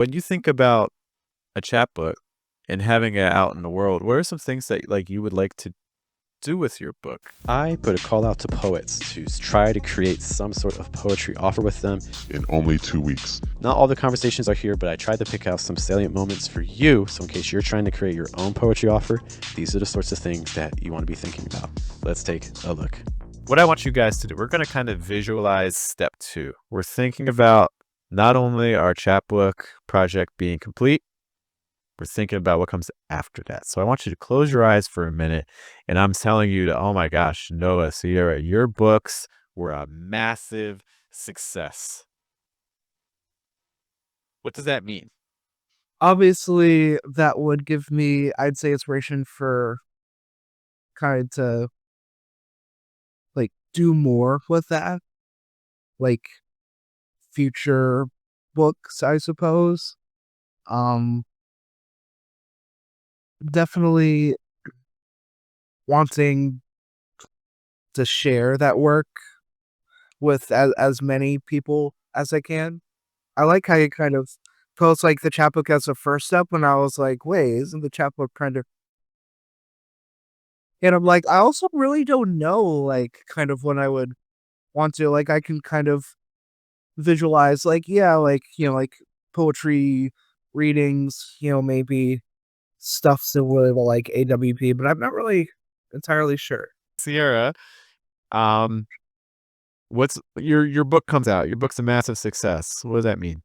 When you think about a chapbook and having it out in the world, what are some things that you would like to do with your book? I put a call out to poets to try to create some sort of poetry offer with them. In only 2 weeks. Not all the conversations are here, but I tried to pick out some salient moments for you. So, in case you're trying to create your own poetry offer, these are the sorts of things that you want to be thinking about. Let's take a look. What I want you guys to do, we're going to kind of visualize step 2. We're thinking about not only our chapbook project being complete, we're thinking about what comes after that. So I want you to close your eyes for a minute, and I'm telling you that, oh my gosh, Noah, Sierra, your books were a massive success. What does that mean? Obviously, that would give me, I'd say, inspiration for kind to like do more with that, like future books, I suppose. Um, Definitely wanting to share that work with as many people as I can. I like how you kind of post like the chapbook as a first step when I was like, wait, isn't the chapbook kind of, and I'm like, I also really don't know, like, kind of when I would want to, like, I can kind of visualize, like, yeah, like, like poetry readings, maybe stuff similar to like AWP, but I'm not really entirely sure. Sierra, um, what's your book comes out. Your book's a massive success. What does that mean?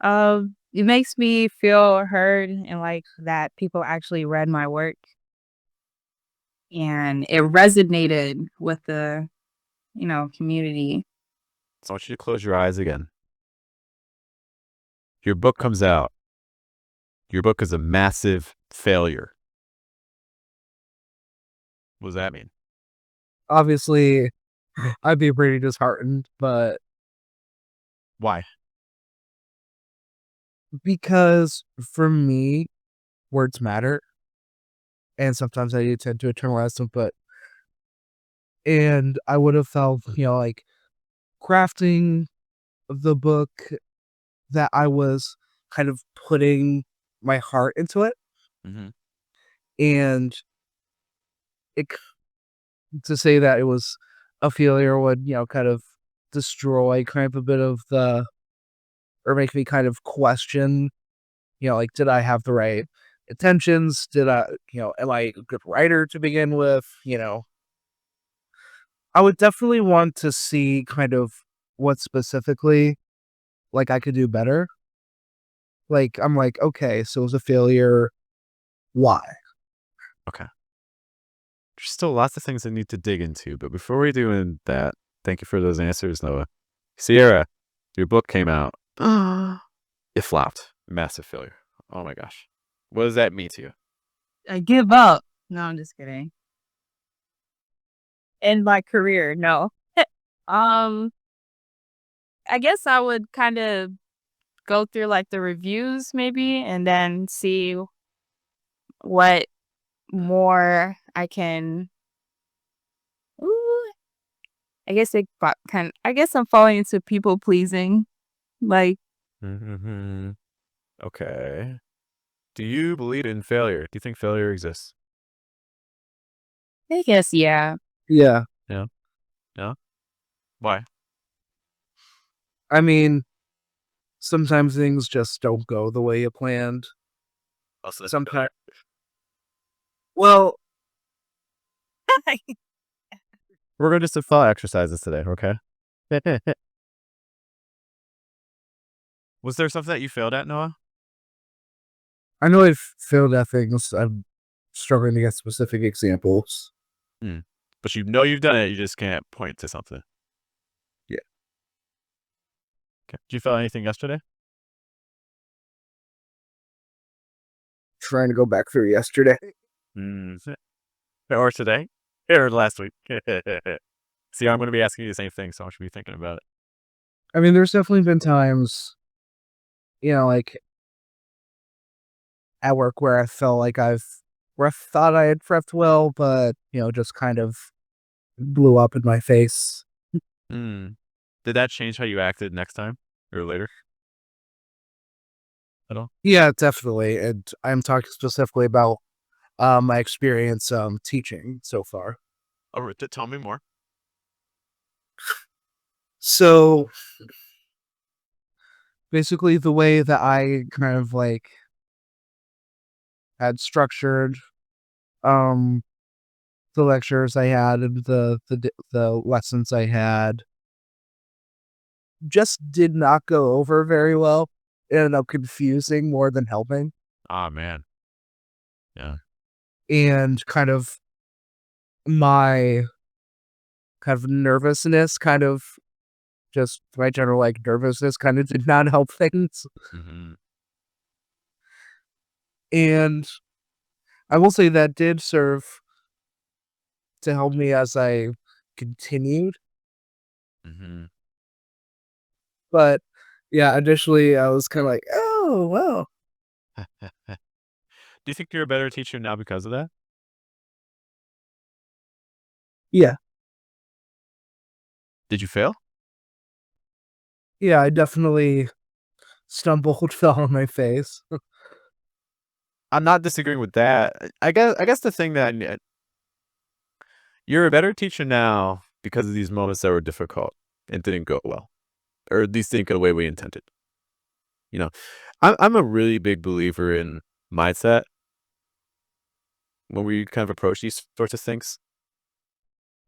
It makes me feel heard and like that people actually read my work and it resonated with the, community. So I want you to close your eyes again. Your book comes out. Your book is a massive failure. What does that mean? Obviously, I'd be pretty disheartened, but Why? because for me, words matter, and sometimes I do tend to internalize them, and I would have felt, like crafting the book that I was kind of putting my heart into it, Mm-hmm. and it to say that it was a failure would, kind of destroy kind of a bit of the, or make me kind of question, like, did I have the right intentions? Did I, am I a good writer to begin with? I would definitely want to see kind of what specifically, like, I could do better. Like, I'm like, okay, so it was a failure. Why? Okay. There's still lots of things I need to dig into, but before we do that, thank you for those answers, Noah. Sierra, your book came out. It flopped. Massive failure. Oh my gosh. What does that mean to you? I give up. No, I'm just kidding. In my career, no. um, I guess I would kind of go through like the reviews maybe and then see what more I can. Ooh, I guess I guess I'm falling into people pleasing. Like, Mm-hmm. Okay. Do you believe in failure? Do you think failure exists? I guess, yeah. Yeah. Yeah. No? Why? I mean, sometimes things just don't go the way you planned. Also, that's Sometimes, well, we're going to do some thought exercises today, okay? Was there something that you failed at, Noah? I know I've failed at things. I'm struggling to get specific examples. But you know you've done it, you just can't point to something. Yeah. Okay. Did you fail anything yesterday? Trying to go back through yesterday. Or today? Or last week? See, I'm going to be asking you the same thing, so I want you to be thinking about it. I mean, there's definitely been times, like at work where I felt like where I thought I had prepped well, but, just kind of blew up in my face. Mm. Did that change how you acted next time or later? at all? Yeah, definitely. And I'm talking specifically about my experience teaching so far. Oh, tell me more. So basically, the way that I kind of like had structured um the lectures I had and the lessons I had just did not go over very well. It ended up confusing more than helping, Ah, man. Yeah. and kind of my kind of nervousness, kind of just my general like nervousness, kind of did not help things. Mm-hmm. And I will say that did serve to help me as I continued. Mm-hmm. But yeah, initially I was kind of like, oh, well, Do you think you're a better teacher now because of that? yeah, Did you fail? yeah, I definitely stumbled, fell on my face. I'm not disagreeing with that. I guess the thing that you're a better teacher now because of these moments that were difficult and didn't go well, or at least didn't go the way we intended. You know, I'm a really big believer in mindset when we kind of approach these sorts of things,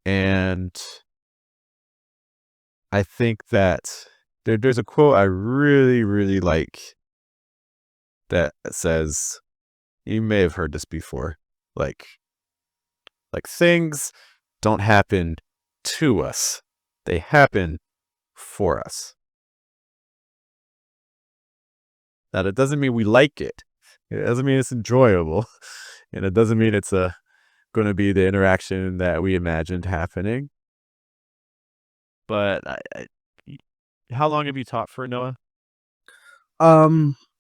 and I think that there's a quote I really really like that says, you may have heard this before, like things don't happen to us, they happen for us. Now, that doesn't mean we like it. It doesn't mean it's enjoyable. And it doesn't mean it's going to be the interaction that we imagined happening. But y- how long have you taught for, Noah?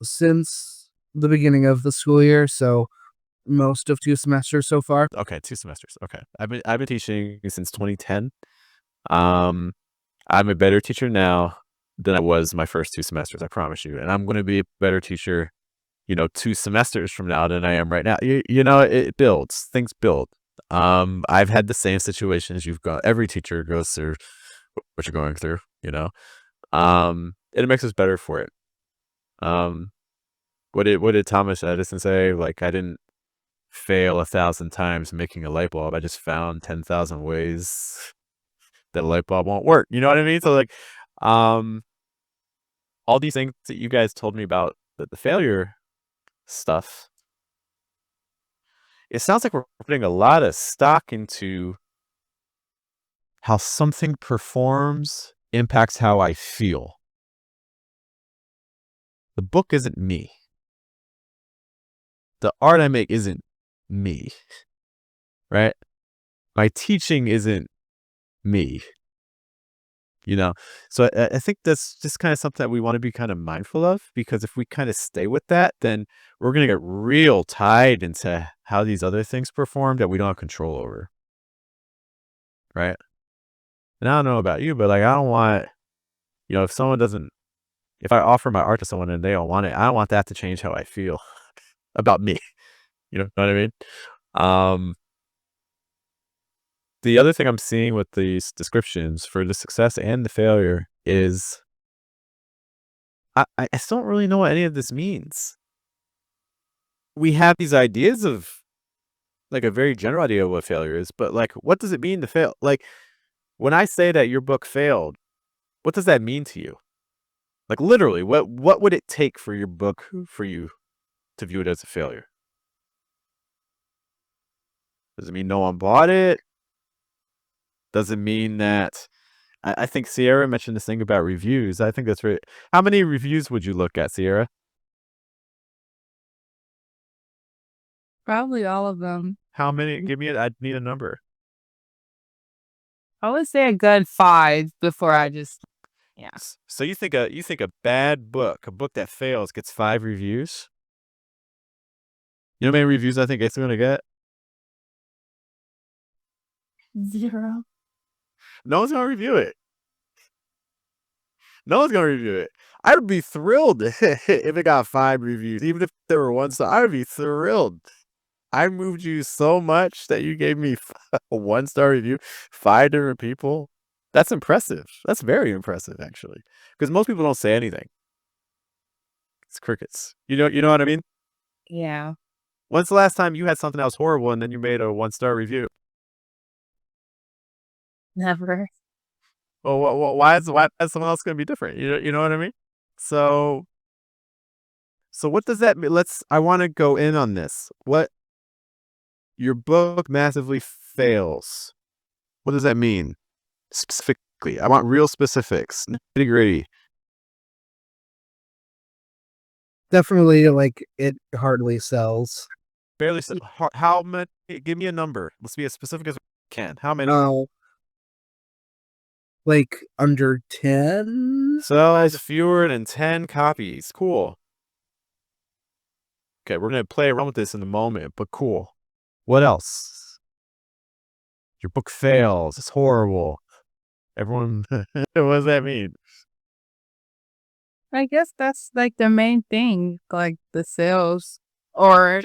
Since the beginning of the school year, so most of 2 semesters so far. Okay, 2 semesters. Okay, I've been teaching since 2010. Um, I'm a better teacher now than I was my first 2 semesters. I promise you, and I'm going to be a better teacher, 2 semesters from now than I am right now. It builds. Things build. I've had the same situations you've got. Every teacher goes through what you're going through, and it makes us better for it. Um, what did Thomas Edison say? Like, I didn't fail 1,000 times making a light bulb. I just found 10,000 ways that a light bulb won't work. You know what I mean? So like, um, all these things that you guys told me about the failure stuff, it sounds like we're putting a lot of stock into how something performs impacts how I feel. The book isn't me. The art I make isn't me, right? My teaching isn't me, you know? So I think that's just kind of something that we want to be kind of mindful of, because if we kind of stay with that, then we're going to get real tied into how these other things perform that we don't have control over, right? And I don't know about you, but like, I don't want, if someone doesn't, if I offer my art to someone and they don't want it, I don't want that to change how I feel about me. You know what I mean? Um, the other thing I'm seeing with these descriptions for the success and the failure is I still don't really know what any of this means. We have these ideas of, like, a very general idea of what failure is, but like, what does it mean to fail? Like, when I say that your book failed, what does that mean to you? Like, literally, what would it take for your book for you to view it as a failure? Does it mean no one bought it? Does it mean that I think Sierra mentioned this thing about reviews. I think that's right. How many reviews would you look at, Sierra? Probably all of them. How many? Give me I need a number. I would say a good 5 before I just yeah. So you think a bad book, a book that fails, gets 5 reviews? You know how many reviews I think it's gonna get? 0. No one's gonna review it. No one's gonna review it. I would be thrilled if it got 5 reviews, even if there were 1 star. I would be thrilled. I moved you so much that you gave me a 1-star review, 5 different people. That's impressive. That's very impressive, actually, because most people don't say anything. It's crickets. You know what I mean? Yeah. When's the last time you had something that was horrible and then you made a 1-star review? Never. Well, why is someone else gonna be different? You know what I mean? So what does that mean? I wanna go in on this. What your book massively fails. What does that mean? Specifically. I want real specifics, nitty-gritty. Definitely, like, it hardly sells. Barely how many? Give me a number. Let's be as specific as we can. How many? Like, under 10? Sells fewer than 10 copies. Cool. Okay, we're gonna play around with this in a moment, but cool. What else? Your book fails. It's horrible. Everyone, what does that mean? I guess that's like the main thing, like the sales. Or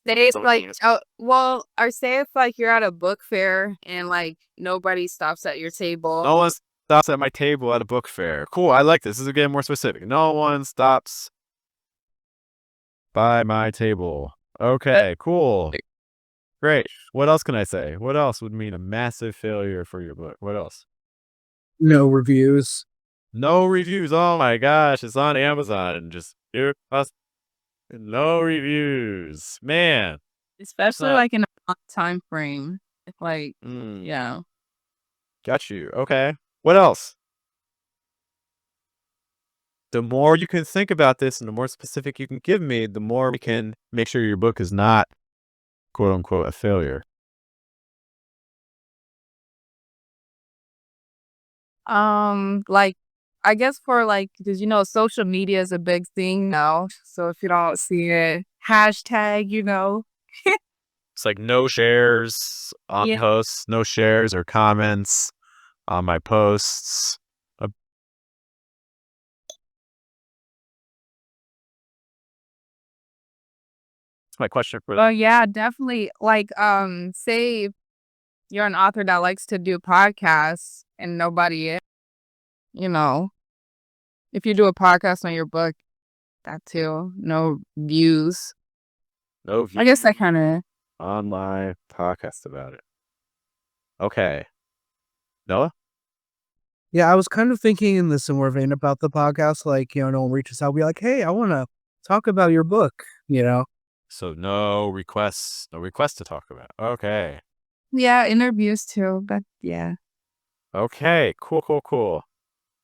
say it's like, or say if like you're at a book fair and like nobody stops at your table. No one stops at my table at a book fair. Cool. I like this. This is getting more specific. No one stops by my table. Okay, cool. Great. What else can I say? What else would mean a massive failure for your book? What else? No reviews. No reviews. Oh my gosh, it's on Amazon. Just no reviews. Man. Especially not- like in a long time frame. It's like, Mm, yeah. got you. Okay. What else? The more you can think about this and the more specific you can give me, the more we can make sure your book is not, quote unquote, a failure. Like I guess for like, because social media is a big thing now. So if you don't see it, hashtag, It's like no shares on Yeah. posts, no shares or comments on my posts. That's my question for Well, yeah, definitely. Like, say you're an author that likes to do podcasts and nobody is, if you do a podcast on your book, that too, no views. no I guess that kind of, online podcast about it. Okay. Noah? Yeah, I was kind of thinking in the similar vein about the podcast, like, no one reaches out, be like, hey, I want to talk about your book, So no requests to talk about. Okay. yeah, interviews too, but yeah. Okay. Cool.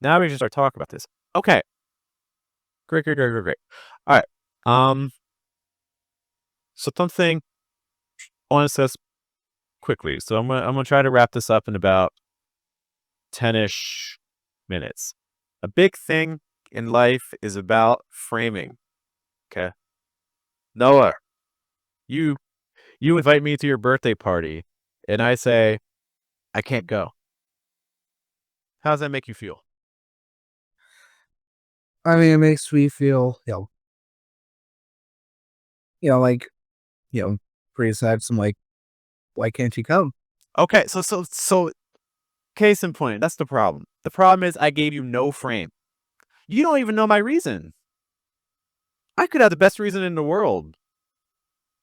Now we can start talking about this. Okay. Great. All right. So something I want to discuss quickly. So I'm gonna try to wrap this up in about 10-ish minutes. A big thing in life is about framing. Okay. Noah, you invite me to your birthday party and I say, I can't go. How does that make you feel? I mean, it makes me feel, like, pretty sad. So I'm like, why can't you come? Okay, so case in point, that's the problem. The problem is I gave you no frame. You don't even know my reason. I could have the best reason in the world.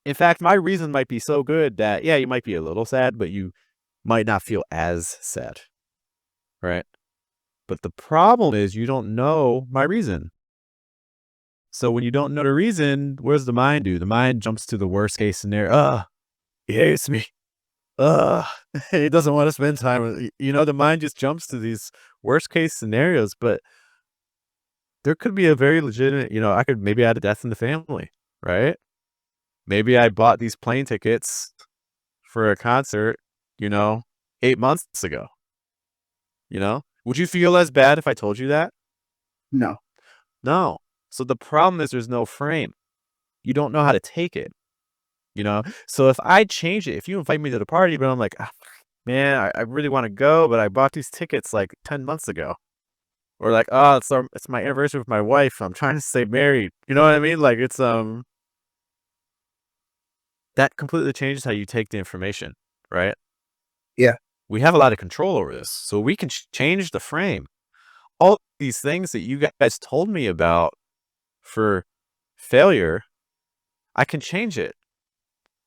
In fact, my reason might be so good that, yeah, you might be a little sad, but you might not feel as sad. Right? But the problem is you don't know my reason. So when you don't know the reason, what does the mind do? The mind jumps to the worst case scenario. He hates me. He doesn't want to spend time with the mind just jumps to these worst case scenarios, but there could be a very legitimate, maybe I had a death in the family, right? Maybe I bought these plane tickets for a concert, 8 months ago. Would you feel as bad if I told you that? No. No. So the problem is there's no frame. You don't know how to take it. So if I change it, if you invite me to the party, but I'm like, man, I really want to go, but I bought these tickets like 10 months ago. Or like, oh, it's my anniversary with my wife. I'm trying to stay married. You know what I mean? Like it's that completely changes how you take the information, right? Yeah. We have a lot of control over this, so we can change the frame. All these things that you guys told me about for failure, I can change it.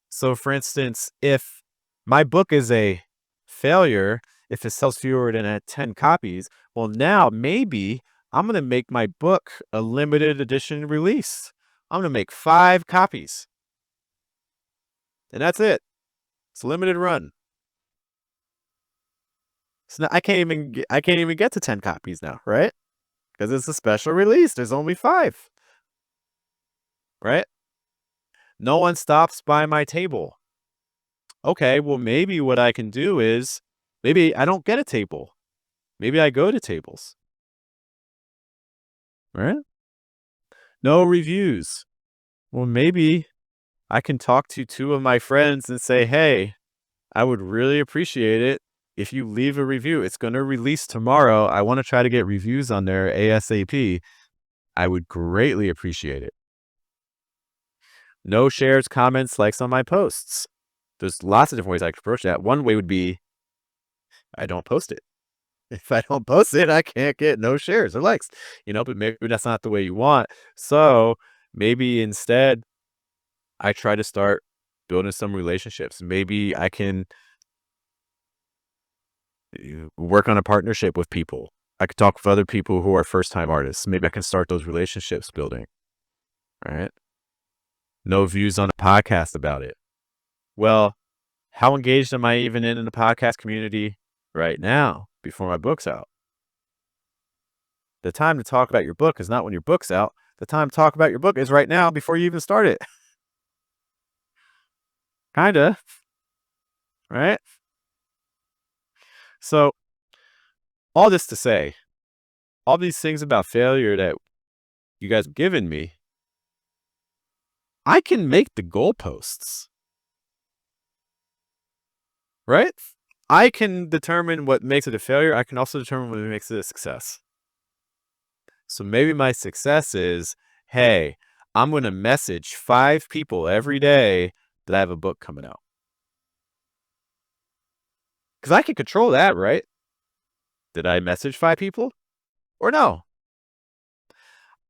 So, for instance, if my book is a failure, if it sells fewer than 10 copies, well, now maybe I'm going to make my book a limited edition release. I'm going to make 5 copies. And that's it. It's a limited run. So now I can't even get to 10 copies now, right? Because it's a special release. There's only 5. Right? No one stops by my table. Okay, well, maybe what I can do is maybe I don't get a table. Maybe I go to tables. Right? No reviews. Well, maybe I can talk to 2 of my friends and say, hey, I would really appreciate it if you leave a review. It's going to release tomorrow. I want to try to get reviews on there ASAP. I would greatly appreciate it. No shares, comments, likes on my posts. There's lots of different ways I could approach that. One way would be I don't post it. If I don't post it, I can't get no shares or likes, but maybe that's not the way you want. So maybe instead I try to start building some relationships. Maybe I can work on a partnership with people. I could talk with other people who are first-time artists. Maybe I can start those relationships building, right? No views on a podcast about it. Well, how engaged am I even in the podcast community right now before my book's out? The time to talk about your book is not when your book's out. The time to talk about your book is right now before you even start it. Kinda, right? So, all this to say, all these things about failure that you guys have given me, I can make the goalposts. Right? I can determine what makes it a failure. I can also determine what makes it a success. So maybe my success is, hey, I'm going to message 5 people every day that I have a book coming out. Because I can control that, right? Did I message 5 people or no?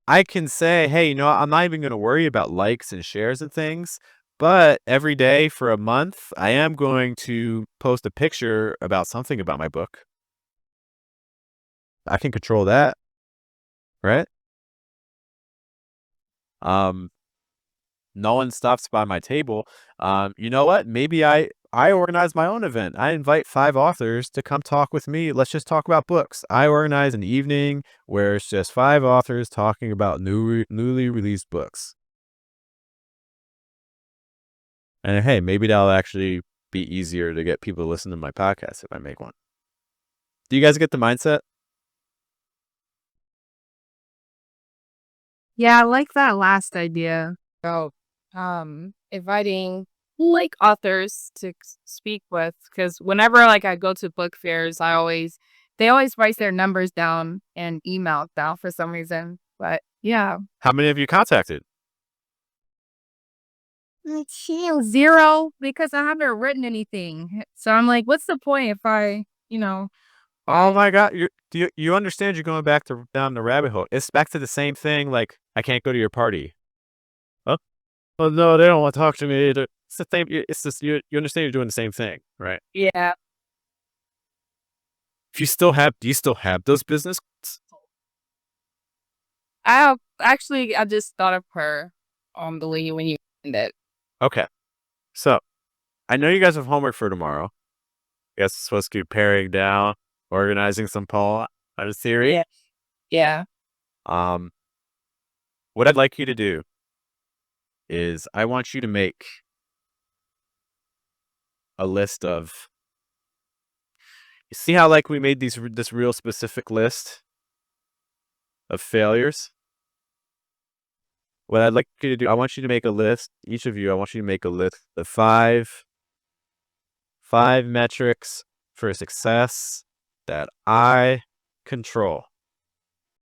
I can say, hey, I'm not even going to worry about likes and shares and things. But every day for a month, I am going to post a picture about something about my book. I can control that, right? No one stops by my table. You know what? Maybe I organize my own event. I invite 5 authors to come talk with me. Let's just talk about books. I organize an evening where it's just 5 authors talking about newly released books. And hey, maybe that'll actually be easier to get people to listen to my podcast if I make one. Do you guys get the mindset? Yeah, I like that last idea about inviting like authors to speak with, because whenever like I go to book fairs, they always write their numbers down and email down for some reason. But yeah, How many have you contacted? 0 because I haven't written anything. So I'm like, what's the point if Oh my God. You understand you're going back down the rabbit hole. It's back to the same thing. Like, I can't go to your party. Huh? Oh no, they don't want to talk to me. It's the same. It's just, you understand you're doing the same thing, right? Yeah. Do you still have those business cards? I just thought of her on the lady when you mentioned it. Okay. So I know you guys have homework for tomorrow. You guys are supposed to be paring down, organizing some poem on a theory. Yeah. Yeah. What I'd like you to do is I want you to make a list of, you see how like we made this real specific list of failures? What I'd like you to do, I want you to make a list, each of you, I want you to make a list of 5 metrics for success that I control.